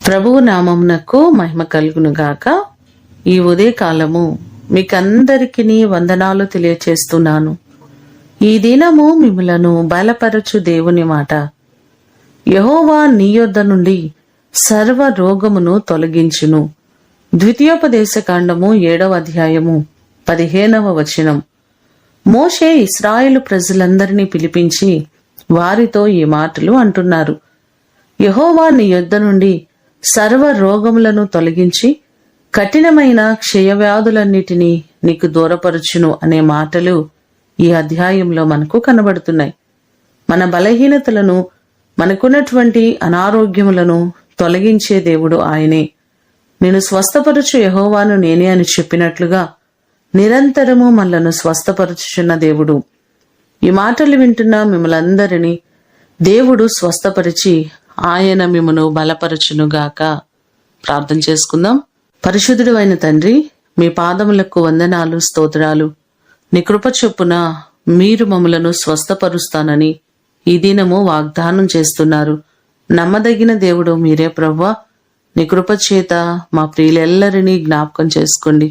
ప్రభువు నామమునకు మహిమ కలుగునుగాక. ఈ ఉదయకాలము మీకందరికీ వందనాలు తెలియచేస్తున్నాను. ఈ దినము మిమ్ములను బలపరచు దేవుని మాట. యెహోవా నీ యొద్ద నుండి సర్వ రోగమును తొలగించును. ద్వితీయోపదేశకాండము 7వ అధ్యాయము 15వ వచనం. మోషే ఇశ్రాయేలు ప్రజలందరినీ పిలిపించి వారితో ఈ మాటలు అంటున్నారు. యెహోవా నీ యొద్ద నుండి సర్వ రోగములను తొలగించి కఠినమైన క్షయవ్యాధులన్నిటినీ నీకు దూరపరుచును అనే మాటలు ఈ అధ్యాయంలో మనకు కనబడుతున్నాయి. మన బలహీనతలను, మనకున్నటువంటి అనారోగ్యములను తొలగించే దేవుడు ఆయనే. నేను స్వస్థపరచు యెహోవాను నేనే అని చెప్పినట్లుగా నిరంతరము మనలను స్వస్థపరచుచున్న దేవుడు. ఈ మాటలు వింటున్న మిమ్మల్ందరినీ దేవుడు స్వస్థపరిచి ఆయన మిమ్మును బలపరచునుగాక. ప్రార్థన చేసుకుందాం. పరిశుద్ధుడు అయిన తండ్రి, మీ పాదములకు వందనాలు, స్తోత్రాలు. నీ కృప చొప్పున మీరు మమ్మలను స్వస్థపరుస్తానని ఈ దినము వాగ్దానం చేస్తున్నారు. నమ్మదగిన దేవుడు మీరే ప్రభువా. నీ కృప చేత మా ప్రియులెల్లరినీ జ్ఞాపకం చేసుకోండి.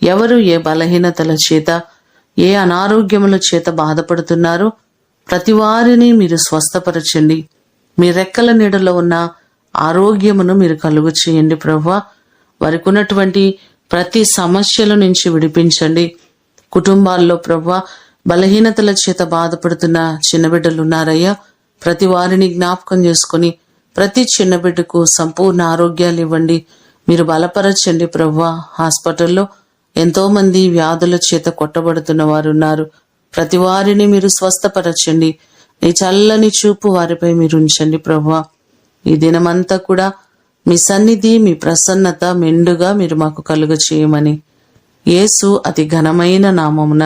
ఎవరు ఏ బలహీనతల చేత, ఏ అనారోగ్యముల చేత బాధపడుతున్నారో ప్రతి వారిని మీరు స్వస్థపరచండి. మీ రెక్కల నీడలో ఉన్న ఆరోగ్యమును మీరు కలుగు చేయండి ప్రభువా. వారికి ఉన్నటువంటి ప్రతి సమస్యల నుంచి విడిపించండి. కుటుంబాల్లో ప్రభువా బలహీనతల చేత బాధపడుతున్న చిన్న బిడ్డలు ఉన్నారయ్యా. ప్రతి వారిని జ్ఞాపకం చేసుకుని ప్రతి చిన్న బిడ్డకు సంపూర్ణ ఆరోగ్యాలు ఇవ్వండి. మీరు బలపరచండి ప్రభువా. హాస్పిటల్లో ఎంతో మంది వ్యాధుల చేత కొట్టబడుతున్న వారు ఉన్నారు. ప్రతి వారిని మీరు స్వస్థపరచండి. నీ చల్లని చూపు వారిపై మీరు ఉంచండి ప్రభువా. ఈ దినమంతా కూడా మీ సన్నిధి, మీ ప్రసన్నత మెండుగా మీరు మాకు కలుగ చేయమని యేసు అతి ఘనమైన నామమున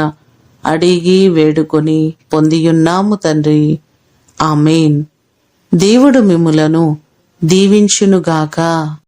అడిగి వేడుకొని పొందియున్నాము తండ్రి. ఆమేన్. దేవుడు మిమ్ములను దీవించునుగాక.